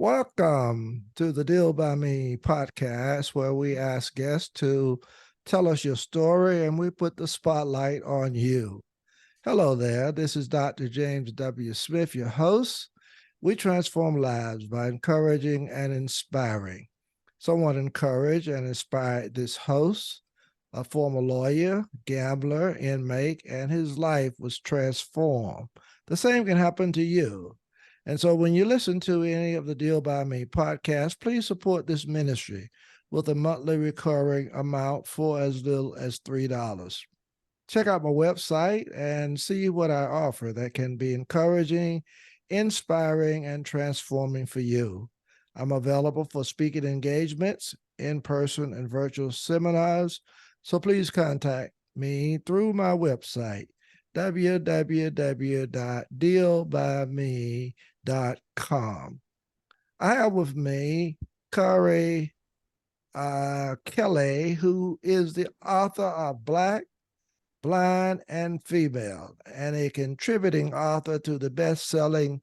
Welcome to the Deal by Me podcast, where we ask guests to tell us your story and we put the spotlight on you. Hello there. This is Dr. James W. Smith, your host. We transform lives by encouraging and inspiring. Someone encouraged and inspired this host, a former lawyer, gambler, inmate, and his life was transformed. The same can happen to you. And so when you listen to any of the Deal by Me podcasts, please support this ministry with a monthly recurring amount for as little as $3. Check out my website and see what I offer that can be encouraging, inspiring, and transforming for you. I'm available for speaking engagements, in-person and virtual seminars, so please contact me through my website, www.dealbyme.com. I have with me Kari, Kelley, who is the author of Black, Blind, and Female, and a contributing author to the best-selling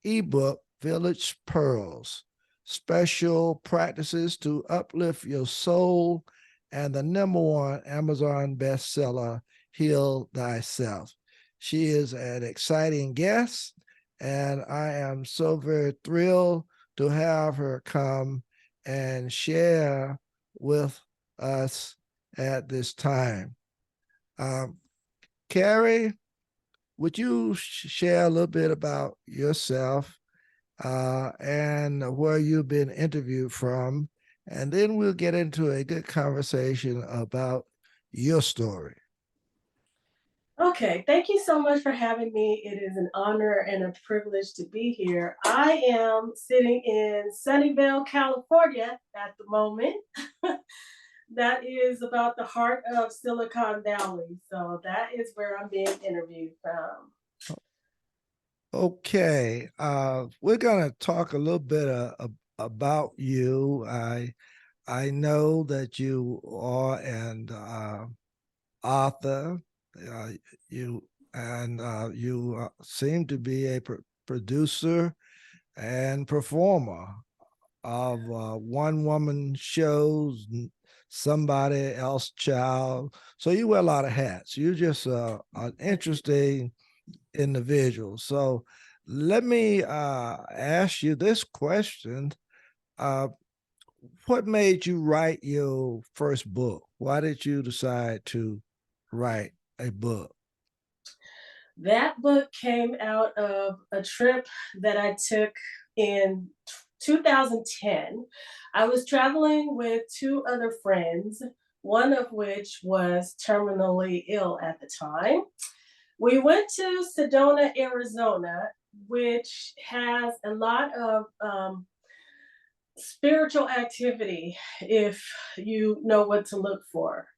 ebook Village Pearls, Special Practices to Uplift Your Soul, and the #1 Amazon bestseller, Heal Thyself. She is an exciting guest, and I am so very thrilled to have her come and share with us at this time. Kari, would you share a little bit about yourself and where you've been interviewed from? And then we'll get into a good conversation about your story. Okay, thank you so much for having me. It is an honor and a privilege to be here. I am sitting in Sunnyvale, California at the moment. That is about the heart of Silicon Valley. So that is where I'm being interviewed from. Okay, we're going to talk a little bit about you. I know that you are an author. You seem to be a producer and performer of one-woman shows, somebody else child. So you wear a lot of hats. You're just an interesting individual. So let me ask you this question. What made you write your first book? Why did you decide to write a book? That book came out of a trip that I took in 2010. I was traveling with two other friends, one of which was terminally ill at the time. We went to Sedona, Arizona, which has a lot of spiritual activity if you know what to look for.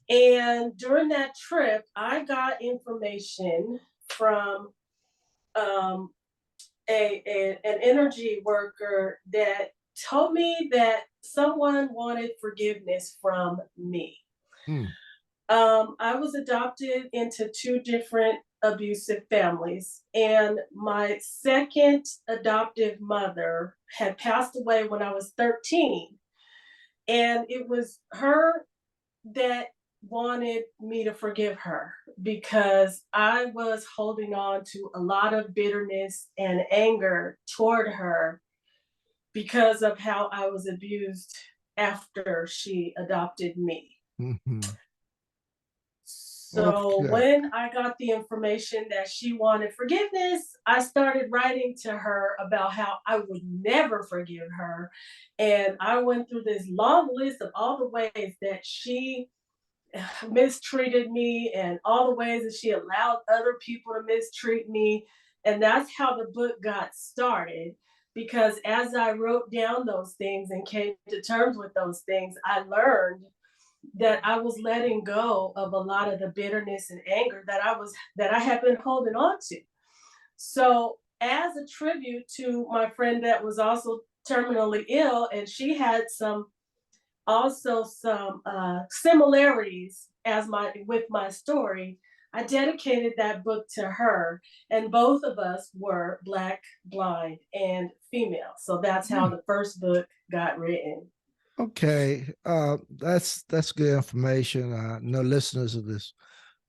And during that trip, I got information from um, an energy worker that told me that someone wanted forgiveness from me. Hmm. I was adopted into two different abusive families, and my second adoptive mother had passed away when I was 13. And it was her that wanted me to forgive her because I was holding on to a lot of bitterness and anger toward her because of how I was abused after she adopted me. Mm-hmm. So Okay. when I got the information that she wanted forgiveness, I started writing to her about how I would never forgive her. And I went through this long list of all the ways that she mistreated me and all the ways that she allowed other people to mistreat me. And that's how the book got started. Because as I wrote down those things and came to terms with those things, I learned that I was letting go of a lot of the bitterness and anger that I had been holding on to. So as a tribute to my friend that was also terminally ill, and she had some similarities as my with my story, I dedicated that book to her, and both of us were Black, blind, and female. So that's how Hmm. the first book got written. Okay, that's good information. No listeners of this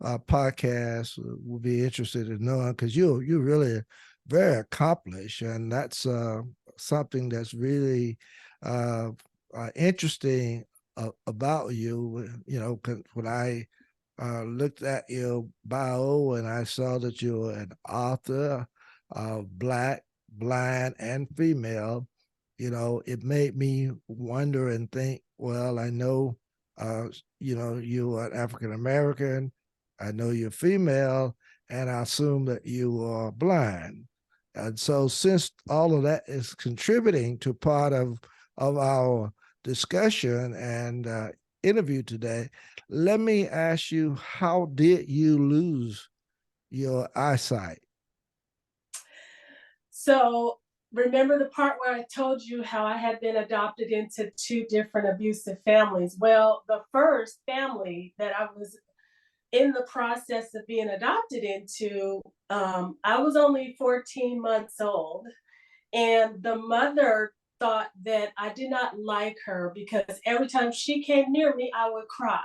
podcast will be interested in knowing because you really very accomplished, and that's something that's really uh, interesting about you. You know, when I looked at your bio and I saw that you're an author of Black, blind, and female, you know, it made me wonder and think, well, I know, you know, you are African American, I know you're female, and I assume that you are blind. And so, since all of that is contributing to part of our discussion and interview today, let me ask you, how did you lose your eyesight? So remember the part where I told you how I had been adopted into two different abusive families? Well, the first family that I was in the process of being adopted into, I was only 14 months old. And the mother thought that I did not like her because every time she came near me, I would cry.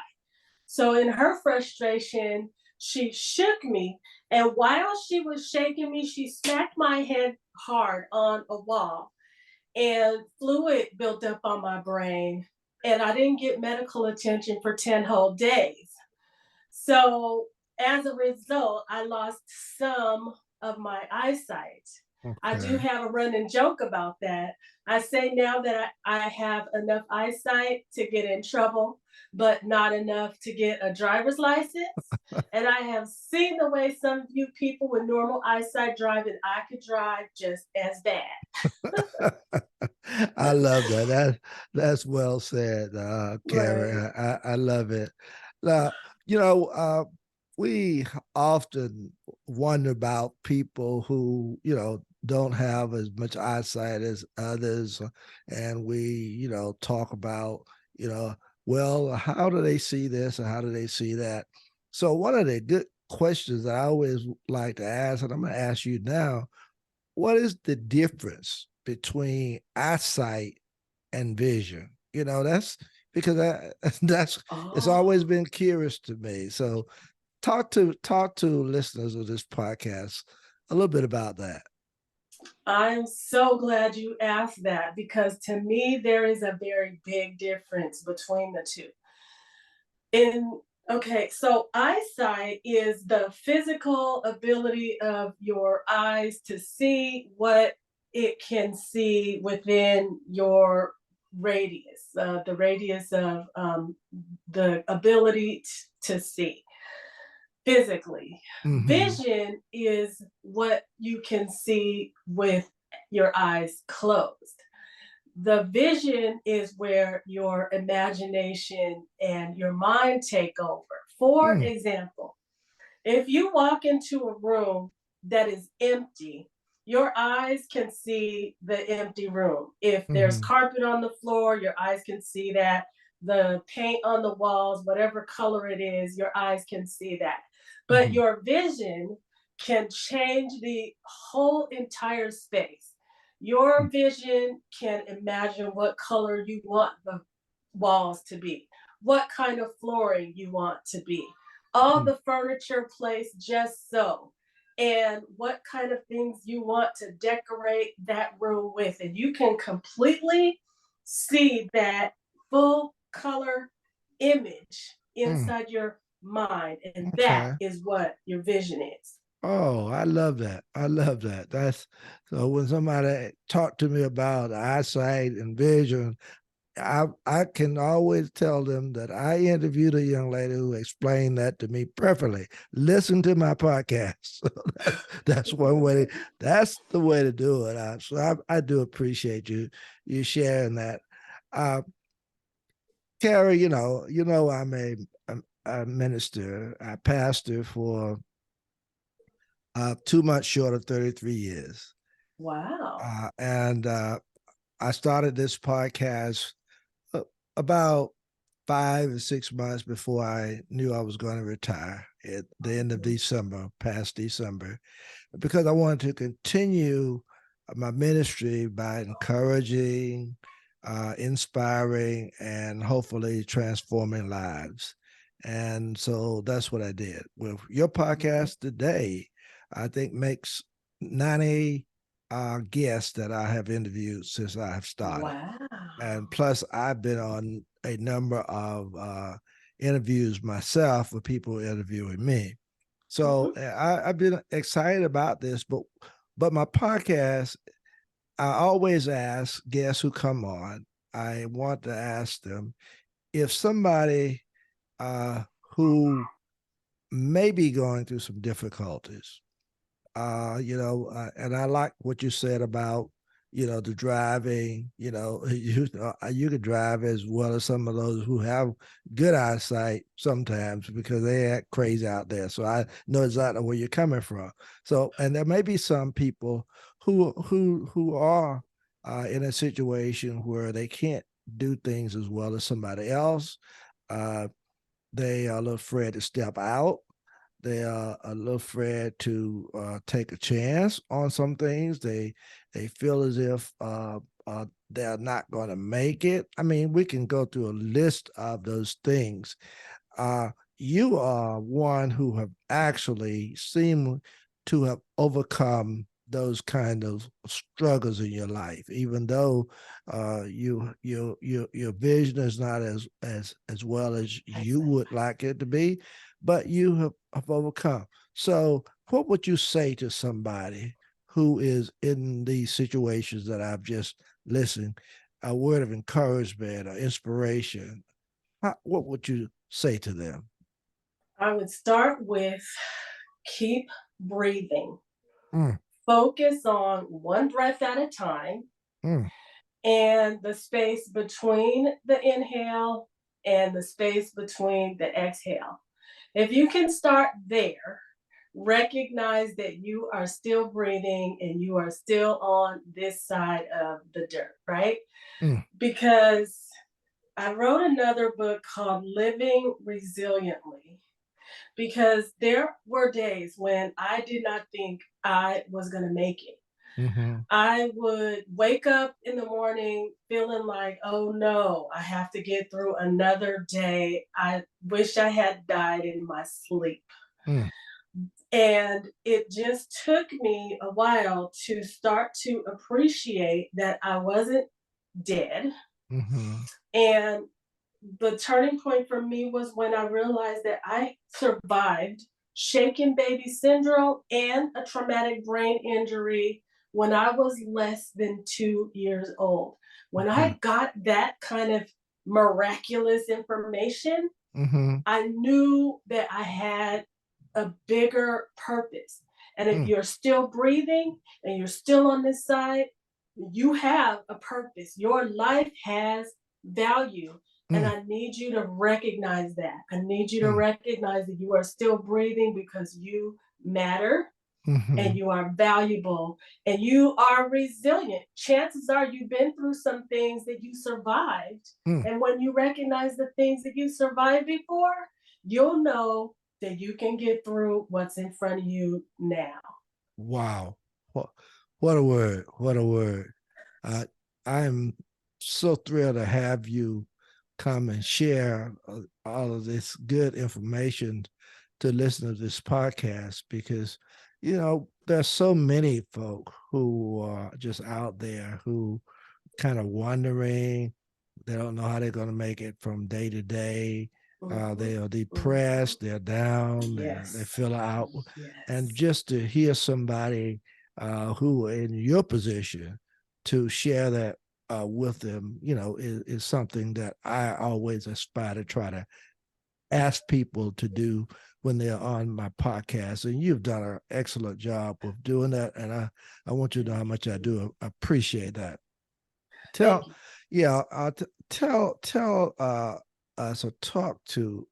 So, in her frustration, she shook me. And while she was shaking me, she smacked my head hard on a wall, and fluid built up on my brain. And I didn't get medical attention for 10 whole days. So as a result, I lost some of my eyesight. I do Okay. have a running joke about that. I say now that I have enough eyesight to get in trouble, but not enough to get a driver's license. And I have seen the way some of you people with normal eyesight drive, and I could drive just as bad. I love that. That's well said, Kari. Right. I love it. Now, you know, we often wonder about people who, you know, don't have as much eyesight as others, and we, you know, talk about, you know, well, how do they see this and how do they see that? So one of the good questions that I always like to ask, and I'm going to ask you now, what is the difference between eyesight and vision? You know, that's because that's it's always Oh. been curious to me. So talk to listeners of this podcast a little bit about that. I'm so glad you asked that because to me, there is a very big difference between the two. In Okay, so eyesight is the physical ability of your eyes to see what it can see within your radius, the radius of the ability to see physically. Mm-hmm. Vision is what you can see with your eyes closed. The vision is where your imagination and your mind take over. For Mm, example, if you walk into a room that is empty, your eyes can see the empty room. If there's mm-hmm. carpet on the floor, your eyes can see that. The paint on the walls, whatever color it is, your eyes can see that. But Mm-hmm. your vision can change the whole entire space. Your vision can imagine what color you want the walls to be, what kind of flooring you want to be, all Mm-hmm. the furniture placed just so, and what kind of things you want to decorate that room with. And you can completely see that full color image Mm. inside your mind. And that Okay. is what your vision is. Oh, I love that. I love that. That's so when somebody talk to me about eyesight and vision, I can always tell them that I interviewed a young lady who explained that to me perfectly. Listen to my podcast. So that's one way. That's the way to do it. I do appreciate you sharing that. Uh, Kari, I'm a minister, a pastor for 2 months short of 33 years. Wow. And I started this podcast about 5 or 6 months before I knew I was going to retire at the end of Mhm. December, past December, because I wanted to continue my ministry by encouraging, inspiring, and hopefully transforming lives. And so that's what I did. With your Mhm. podcast today, I think makes 90 guests that I have interviewed since I have started. And Wow. plus, I've been on a number of interviews myself with people interviewing me. So Mhm. I've been excited about this, but my podcast, I always ask guests who come on. I want to ask them if somebody uh, who may be going through some difficulties, and I like what you said about, the driving, you could drive as well as some of those who have good eyesight sometimes because they act crazy out there. So I know exactly where you're coming from. So, and there may be some people who are in a situation where they can't do things as well as somebody else. Uh, they are a little afraid to step out. They are a little afraid to take a chance on some things. They feel as if they're not going to make it. I mean, we can go through a list of those things. uh, you are one who have actually seemed to have overcome those kind of struggles in your life, even though your vision is not as well as you Excellent. would like it to be, but you have overcome. So, what would you say to somebody who is in these situations that I've just listened? A word of encouragement or inspiration, what would you say to them? I would start with keep breathing. Mm, Focus on one breath at a time mm, and the space between the inhale and the space between the exhale. If you can start there, recognize that you are still breathing and you are still on this side of the dirt, right? mm, Because I wrote another book called Living Resiliently because there were days when I did not think I was going to make it. mhm, I would wake up in the morning feeling like, oh no, I have to get through another day. I wish I had died in my sleep. mm, And it just took me a while to start to appreciate that I wasn't dead. mhm, And the turning point for me was when I realized that I survived shaken baby syndrome and a traumatic brain injury when I was less than 2 years old. When I mhm, got that kind of miraculous information, mhm, I knew that I had a bigger purpose. And if mm, you're still breathing and you're still on this side, you have a purpose. Your life has value. And mm, I need you to recognize that. I need you to mm, recognize that you are still breathing because you matter and mhm, you are valuable and you are resilient. Chances are you've been through some things that you survived. mm. And when you recognize the things that you survived before, you'll know that you can get through what's in front of you now. Wow. What, what a word. What a word. Uh, I'm so thrilled to have you come and share all of this good information to listen to this podcast because, there's so many folk who are just out there who kind of wondering. They don't know how they're going to make it from day to day. Mhm, They are mhm. depressed. They're down. They Yes. feel out. And Yes. just to hear somebody who in your position to share that with them, is something that I always aspire to try to ask people to do when they're on my podcast. And you've done an excellent job of doing that. And I want you to know how Thank much I you. do appreciate that. Thank Tell, you. yeah, tell us or talk to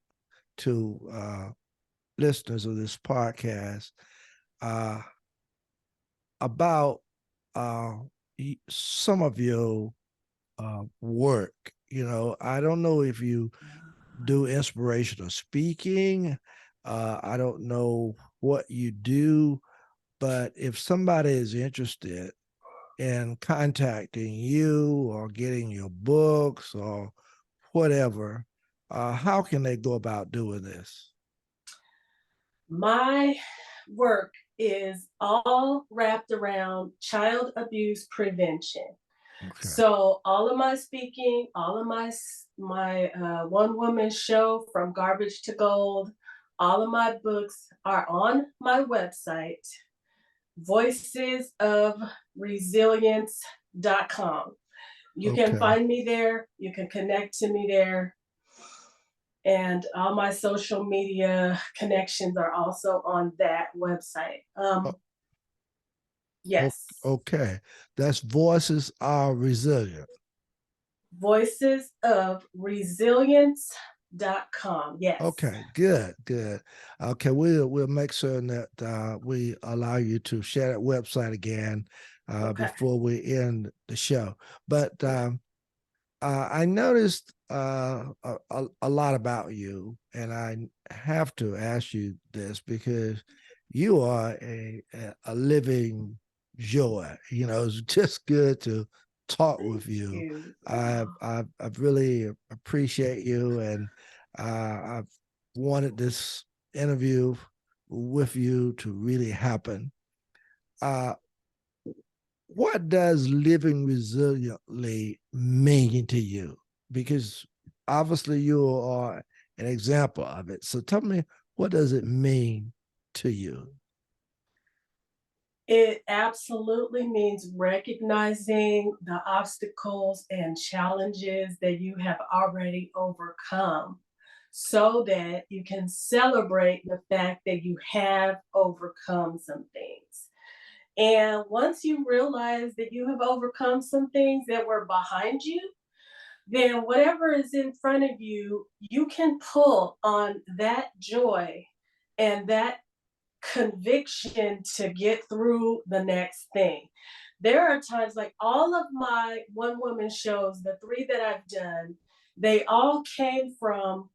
listeners of this podcast uh, about uh, some of your work. I don't know if you do inspirational speaking. I don't know what you do, but if somebody is interested in contacting you or getting your books or whatever, how can they go about doing this? My work is all wrapped around child abuse prevention. Okay. So all of my speaking, all of my one woman show from garbage to gold, all of my books are on my website, voicesofresilience.com. You can Okay. find me there, you can connect to me there, and all my social media connections are also on that website. Yes, Okay. That's Voices Are Resilient. voicesofresilience.com. Yes. Okay, good, good. Okay, we'll make sure that we allow you to share that website again Okay. before we end the show. But Okay. I noticed a lot about you, and I have to ask you this because you are a living joy. You know, it's just good to talk Thank with you. you. I really appreciate you, and I've wanted this interview with you to really happen. Uh, what does living resiliently mean to you? Because obviously you are an example of it. So tell me, what does it mean to you? It absolutely means recognizing the obstacles and challenges that you have already overcome so that you can celebrate the fact that you have overcome some things. And once you realize that you have overcome some things that were behind you, then whatever is in front of you, you can pull on that joy and that conviction to get through the next thing. There are times like all of my one woman shows, the three that I've done, they all came from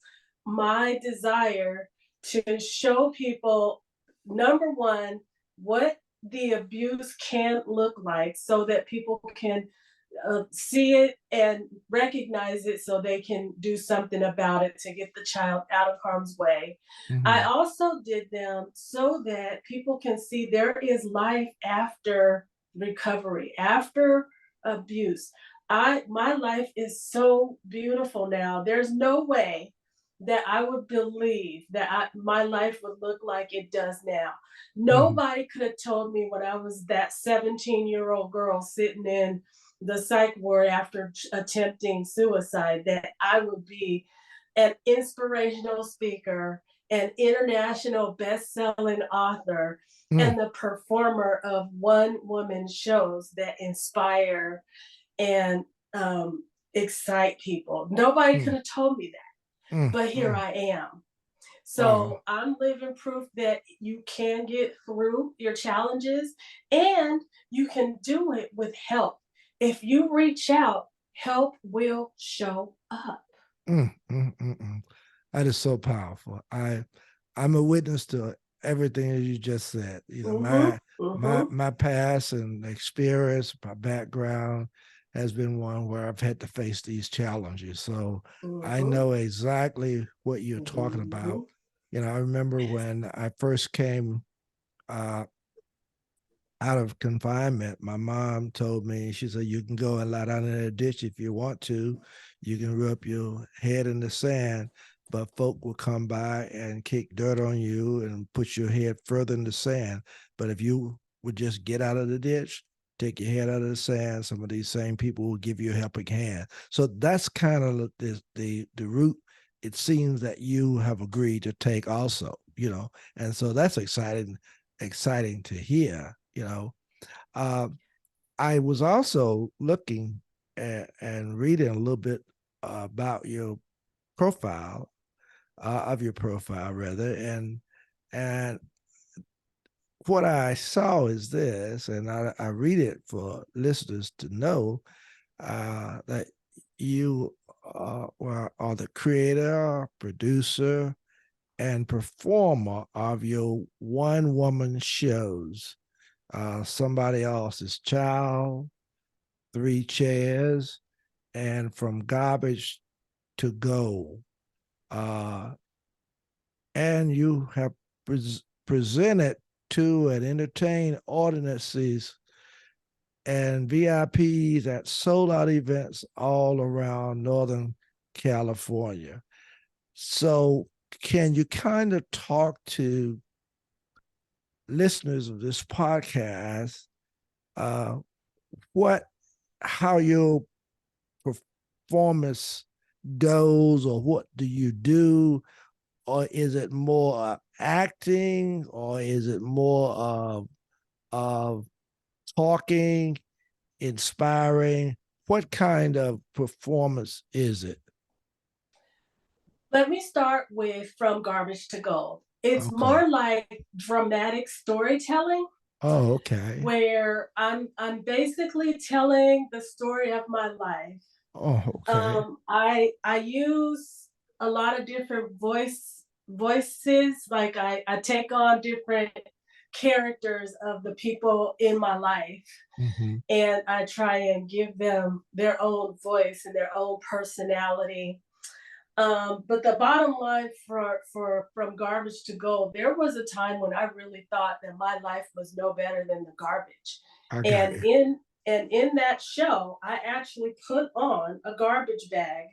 my desire to show people, number one, what the abuse can look like so that people can see it and recognize it so they can do something about it to get the child out of harm's way. I Mm-hmm. also did them so that people can see there is life after recovery, after abuse. My life is so beautiful now. There's no way that I would believe that my life would look like it does now. Mm-hmm. Nobody could have told me when I was that 17-year-old girl sitting in the psych ward after attempting suicide that I would be an inspirational speaker, an international best-selling author, Mm-hmm. and the performer of one woman shows that inspire and excite people. Nobody could have told me that, but here Mm-hmm. I am. Wow. So I'm living proof that you can get through your challenges and you can do it with help. If you reach out, help will show up. Mm. That is so powerful. I'm a witness to everything that you just said. You know, Mm-hmm. Mm-hmm. my past and experience, my background has been one where I've had to face these challenges. So I Mm-hmm. know exactly what you're talking Mm-hmm. about. You know, I remember Yes. when I first came uh, out of confinement, my mom told me, she said, you can go and lie down in a ditch if you want to. You can rub your head in the sand, but folk will come by and kick dirt on you and put your head further in the sand. But if you would just get out of the ditch, take your head out of the sand, some of these same people will give you a helping hand. So that's kind of the route it seems that you have agreed to take also, you know. And so that's exciting to hear, you know. Uh, I was also looking and reading a little bit about your profile, of your profile rather, and what I saw is this, and I read it for listeners to know that you are the creator, producer, and performer of your one woman shows. Somebody else's child, three chairs, and from garbage to go. Uh, and you have presented to and entertained audiences and VIPs at sold out events all around Northern California. So, can you kind of talk to listeners of this podcast uh, what how your performance goes, or what do you do, or is it more acting, or is it more of talking, inspiring? What kind of performance is it? Let me start with From Garbage to Gold. It's Okay. more like dramatic storytelling Oh, okay. where I'm basically telling the story of my life. Oh, okay. I use a lot of different voices. Like I take on different characters of the people in my life, Mm-hmm. and I try and give them their own voice and their own personality. But the bottom line for From Garbage to Gold, there was a time when I really thought that my life was no better than the garbage. I got And you. in that show, I actually put on a garbage bag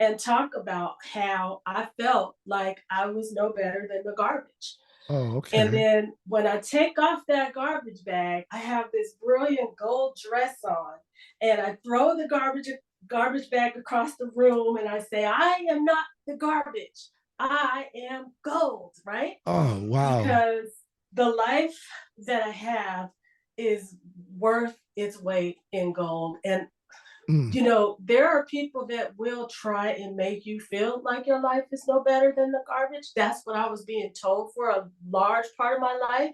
and talk about how I felt like I was no better than the garbage. Oh, And okay. then when I take off that garbage bag, I have this brilliant gold dress on, and I throw the garbage bag across the room, and I say, "I am not the garbage. I am gold," right? Oh, wow. Because the life that I have is worth its weight in gold. And Mm, there are people that will try and make you feel like your life is no better than the garbage. That's what I was being told for a large part of my life.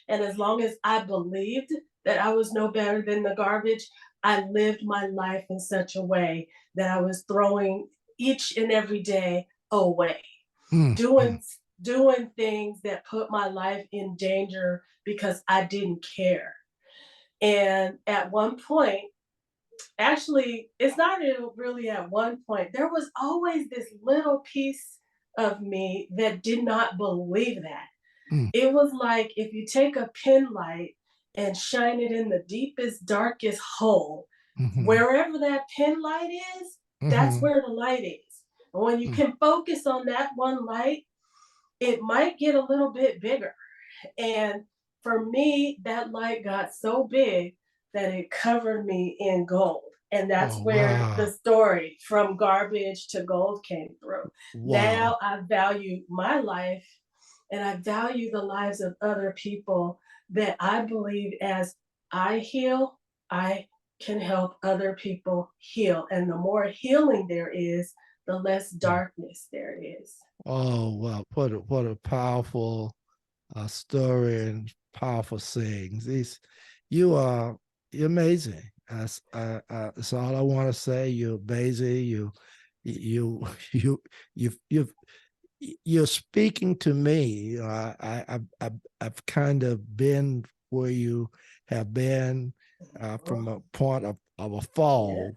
And as long as I believed that I was no better than the garbage, I lived my life in such a way that I was throwing each and every day away, mm, mm. doing doing things that put my life in danger because I didn't care. And at one point, actually, it's not really at one point. There was always this little piece of me that did not believe that. Mm, It was like if you take a pin light and shine it in the deepest, darkest hole, mhm, wherever that pin light is, that's mhm, where the light is. And when you mm. can focus on that one light, it might get a little bit bigger. And for me, that light got so big that it covered me in gold. And that's Oh, where the wow. story From Garbage to Gold came through. Wow. Now I value my life and I value the lives of other people that I believe as I heal, I can help other people heal. And the more healing there is, the less Mm. darkness there is. Oh, wow. What a powerful story and powerful sayings. You are you're amazing. That's all I want to say. You're amazing. You, you, you, you're speaking to me. I've kind of been where you have been from a point of a Yeah, fall.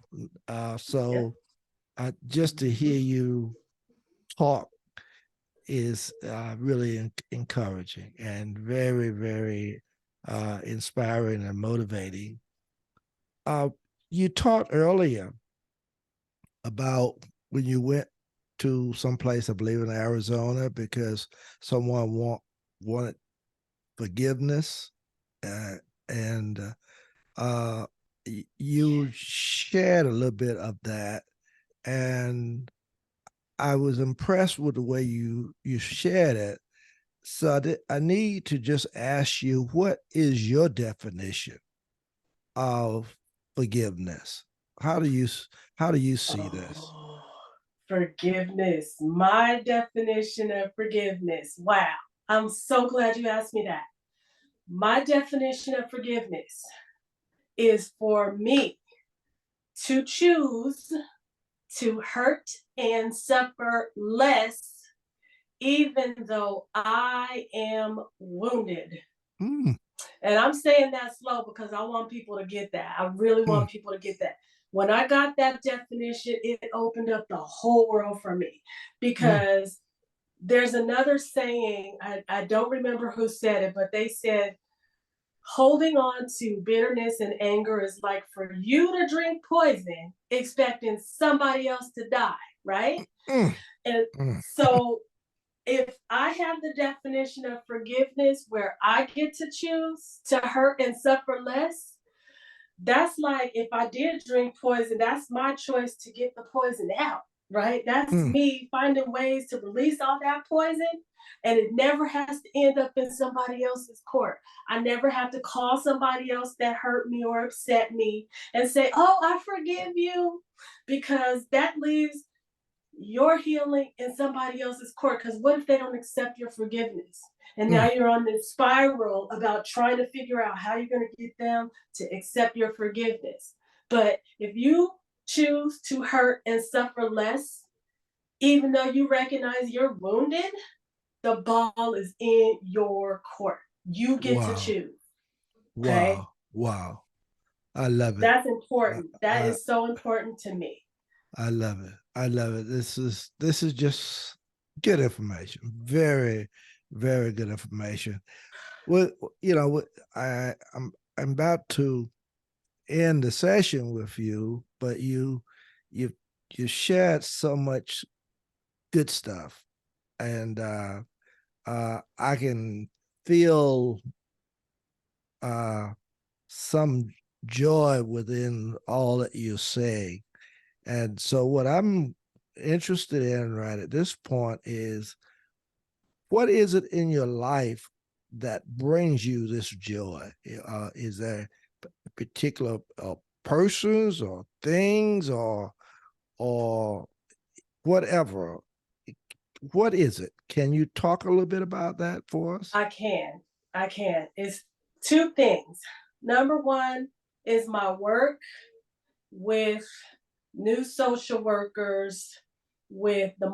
yeah. So just to hear you talk is really encouraging and very, very inspiring and motivating. Uh, you talked earlier about when you went to some place, I believe in Arizona, because someone wanted forgiveness, uh, and you shared a little bit of that, and I was impressed with the way you shared it. So I need to just ask you, what is your definition of forgiveness? How do you how do you see this? Oh, forgiveness. My definition of forgiveness. Wow. I'm so glad you asked me that. My definition of forgiveness is for me to choose to hurt and suffer less, even though I am wounded. Mm, And I'm saying that slow because I want people to get that. I really mm, want people to get that. When I got that definition, it opened up the whole world for me mm. because there's another saying, I don't remember who said it, but they said, holding on to bitterness and anger is like for you to drink poison, expecting somebody else to die, right? Mm, And mm, so if I have the definition of forgiveness where I get to choose to hurt and suffer less, that's like if I did drink poison, that's my choice to get the poison out, right? That's mm. me finding ways to release all that poison. And it never has to end up in somebody else's court. I never have to call somebody else that hurt me or upset me and say, oh, I forgive you, because that leaves your healing in somebody else's court. Because what if they don't accept your forgiveness? And Mm. now you're on this spiral about trying to figure out how you're going to get them to accept your forgiveness. But if you choose to hurt and suffer less, even though you recognize you're wounded, the ball is in your court. You get to Wow. choose. Okay. Wow. Wow. I love it. That's I, important. That I is so important to me. I love it. I love it. This is just good information. Very, very good information. Well, I'm about to end the session with you, but you you shared so much good stuff, and I can feel uh, some joy within all that you say. And so, what I'm interested in right at this point is what is it in your life that brings you this joy? Is there particular persons or things or whatever? What is it? Can you talk a little bit about that for us? I can. I can. It's two things. Number one is my work with new social workers, with the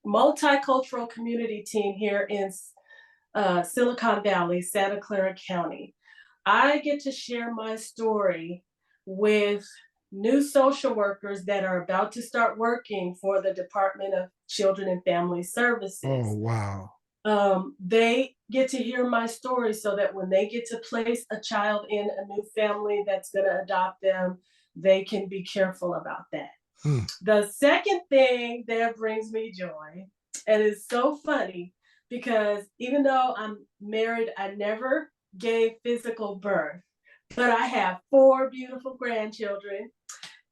multicultural community team here in Silicon Valley, Santa Clara County. I get to share my story with new social workers that are about to start working for the Department of Children and Family Oh, Services. wow. They get to hear my story so that when they get to place a child in a new family that's going to adopt them, they can be careful about that. Hmm. The second thing that brings me joy, and it's so funny because even though I'm married, I never gave physical birth, but I have four beautiful grandchildren,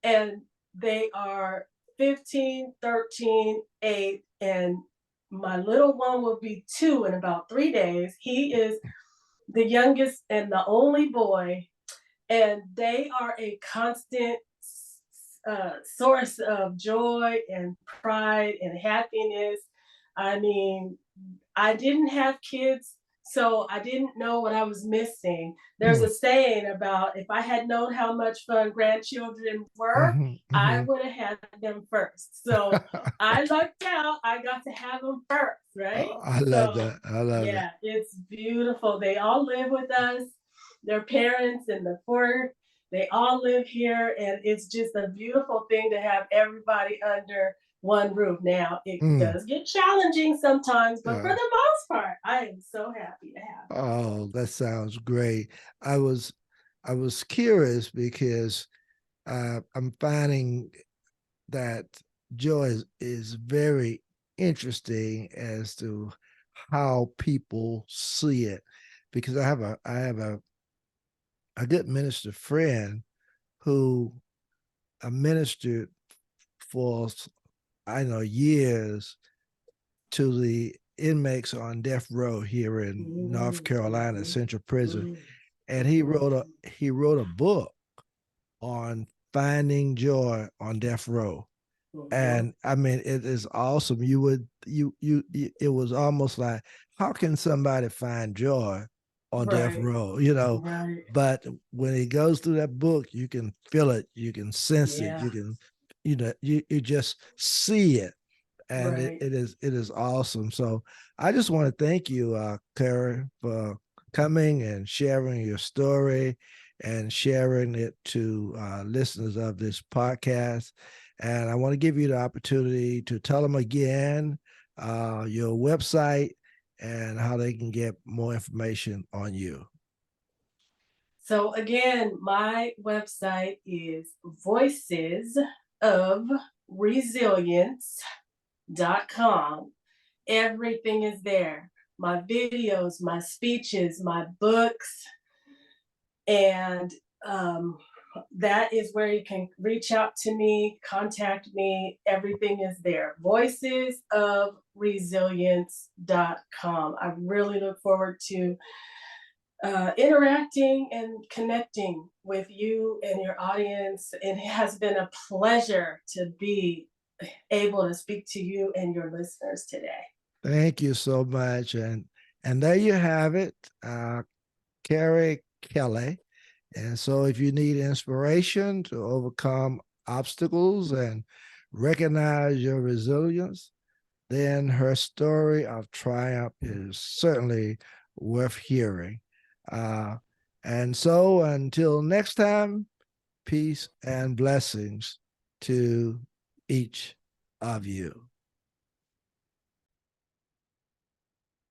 and they are 15, 13, 8, and my little one will be 2 in about 3 days. He is the youngest and the only boy, and they are a constant source of joy and pride and happiness. I mean, I didn't have kids, so I didn't know what I was missing. There's Hmm. a saying about if I had known how much fun grandchildren were, Hmm. I Hmm. would have had them first. So I lucked out. I got to have them first, right? I love So that. I love it. yeah, it's beautiful. They all live with us. Their parents and the four, they all live here, and it's just a beautiful thing to have everybody under one roof. Now, it Mm. does get challenging sometimes, but for Yeah. the most part, I am so happy to have them. Oh, that sounds great. I was I was curious because I'm finding that joy is very interesting as to how people see it. Because I have a good minister friend who ministered for I know years to the inmates on death row here in North Carolina Mhm, Central Prison, mhm, and mhm, he wrote a book on finding joy on death row. mhm. And I mean, it is awesome. It was almost like, how can somebody find joy on death Right, row? right. But when he goes through that book, you can feel it, you can sense it, Yeah, you can. you just see it, and Right. it is awesome. So I just want to thank you, Kari, for coming and sharing your story and sharing it to listeners of this podcast. And I want to give you the opportunity to tell them again your website and how they can get more information on you. So again, my website is Voices of Resilience.com. Everything is there. My videos, my speeches, my books, and um, that is where you can reach out to me, contact me. Everything is there. Voices of Resilience.com. I really look forward to interacting and connecting with you and your audience. It has been a pleasure to be able to speak to you and your listeners today. Thank you so much. And there you have it, Kari Kelley. And so if you need inspiration to overcome obstacles and recognize your resilience, then her story of triumph is certainly worth hearing. Uh, and so until next time, peace and blessings to each of you.